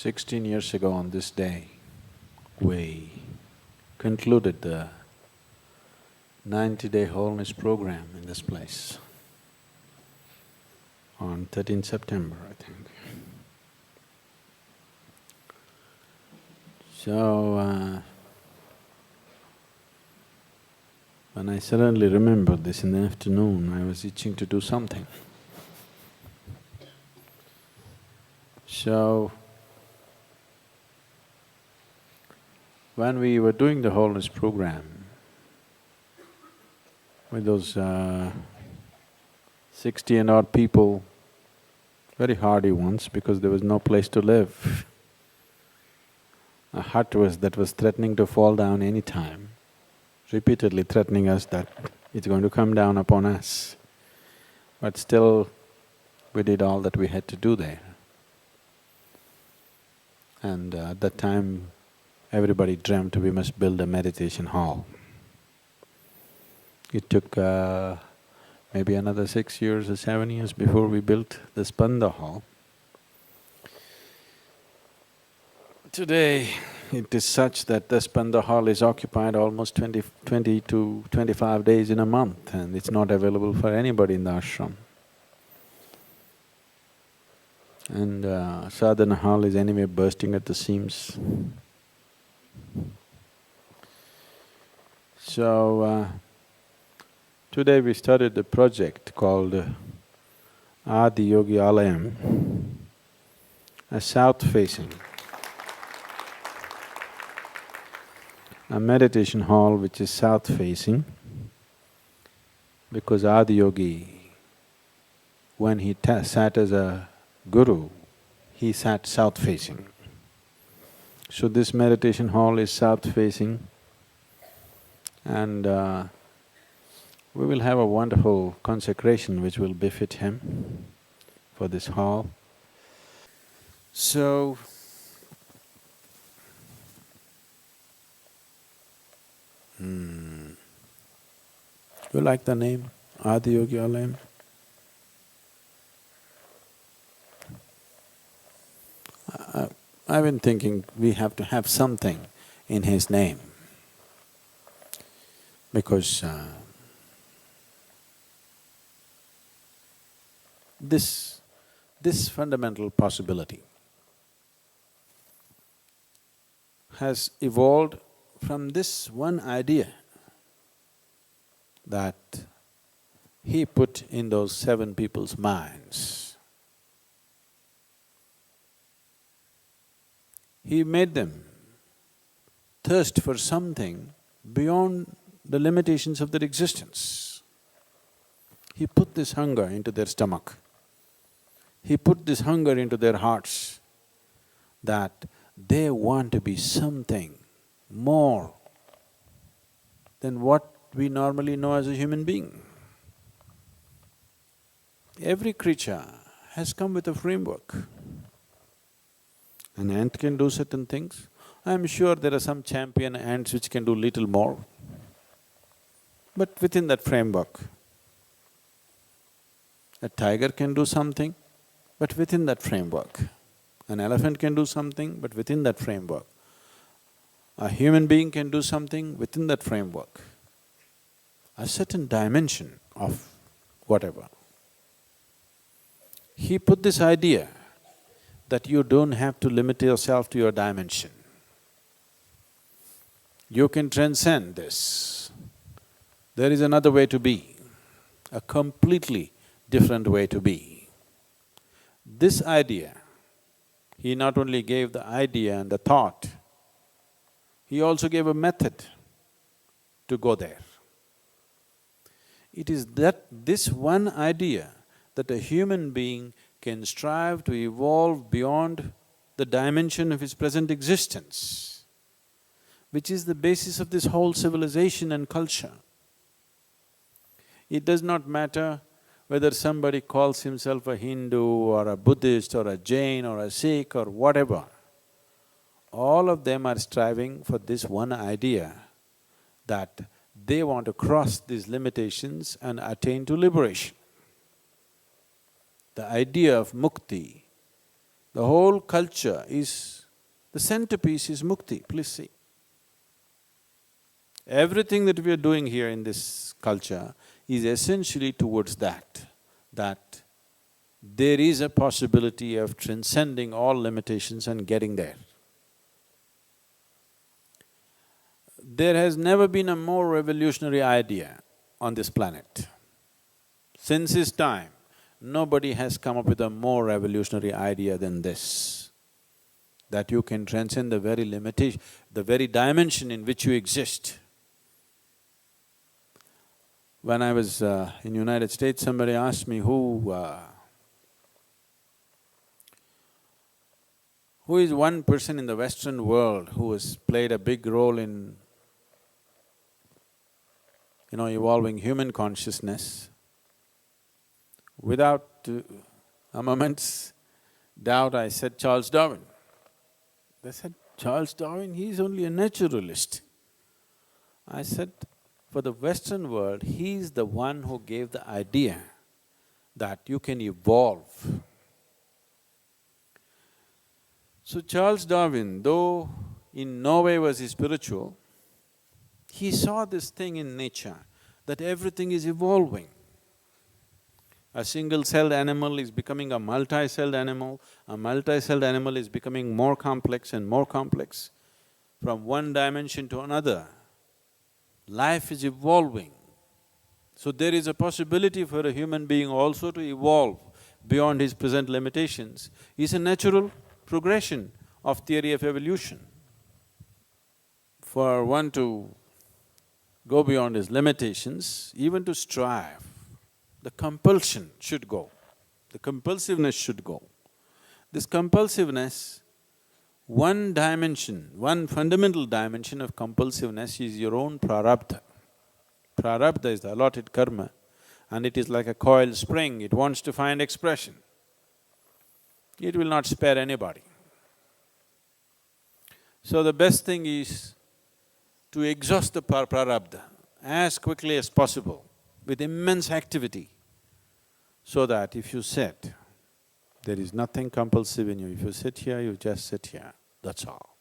16 years ago on this day, we concluded the 90-day wholeness program in this place on 13th September, I think. So, when I suddenly remembered this in the afternoon, I was itching to do something. So, when we were doing the wholeness program with those 60 and odd people, very hardy ones because there was no place to live. A hut that was threatening to fall down any time, repeatedly threatening us that it's going to come down upon us. But still, we did all that we had to do there. And at that time, everybody dreamt we must build a meditation hall. It took maybe another 6 years or 7 years before we built the Spanda hall. Today, it is such that the Spanda hall is occupied almost 20 to 25 days in a month, and it's not available for anybody in the ashram. And sadhana hall is anyway bursting at the seams. So, today we started a project called Adiyogi a south-facing, a meditation hall which is south-facing, because Adiyogi, when he sat as a guru, he sat south-facing. So this meditation hall is south-facing, and we will have a wonderful consecration which will befit him for this hall. So, you like the name, Adiyogi Alayam? I've been thinking we have to have something in his name, because this fundamental possibility has evolved from this one idea that he put in those 7 people's minds. He made them thirst for something beyond the limitations of their existence. He put this hunger into their stomach. He put this hunger into their hearts that they want to be something more than what we normally know as a human being. Every creature has come with a framework. An ant can do certain things. I'm sure there are some champion ants which can do little more, but within that framework. A tiger can do something, but within that framework. An elephant can do something, but within that framework. A human being can do something within that framework. A certain dimension of whatever. He put this idea that you don't have to limit yourself to your dimension. You can transcend this. There is another way to be, a completely different way to be. This idea, he not only gave the idea and the thought, he also gave a method to go there. It is this one idea that a human being can strive to evolve beyond the dimension of his present existence, which is the basis of this whole civilization and culture. It does not matter whether somebody calls himself a Hindu or a Buddhist or a Jain or a Sikh or whatever. All of them are striving for this one idea that they want to cross these limitations and attain to liberation. The idea of mukti The whole culture is… the centerpiece is mukti, please see. Everything that we are doing here in this culture is essentially towards that there is a possibility of transcending all limitations and getting there. There has never been a more revolutionary idea on this planet. Since his time, nobody has come up with a more revolutionary idea than this, that you can transcend the very limitation, the very dimension in which you exist. When I was in United States, somebody asked me who is one person in the Western world who has played a big role in, evolving human consciousness. Without a moment's doubt, I said Charles Darwin. They said, Charles Darwin, he's only a naturalist. I said, for the Western world, he's the one who gave the idea that you can evolve. So Charles Darwin, though in no way was he spiritual, he saw this thing in nature, that everything is evolving. A single-celled animal is becoming a multi-celled animal is becoming more complex and more complex. From one dimension to another, life is evolving. So there is a possibility for a human being also to evolve beyond his present limitations. It's a natural progression of theory of evolution. For one to go beyond his limitations, even to strive, the compulsion should go, the compulsiveness should go. This compulsiveness, one dimension, one fundamental dimension of compulsiveness is your own prarabdha. Prarabdha is the allotted karma, and it is like a coiled spring, it wants to find expression. It will not spare anybody. So the best thing is to exhaust the prarabdha as quickly as possible with immense activity, so that if you sit, there is nothing compulsive in you. If you sit here, you just sit here, that's all.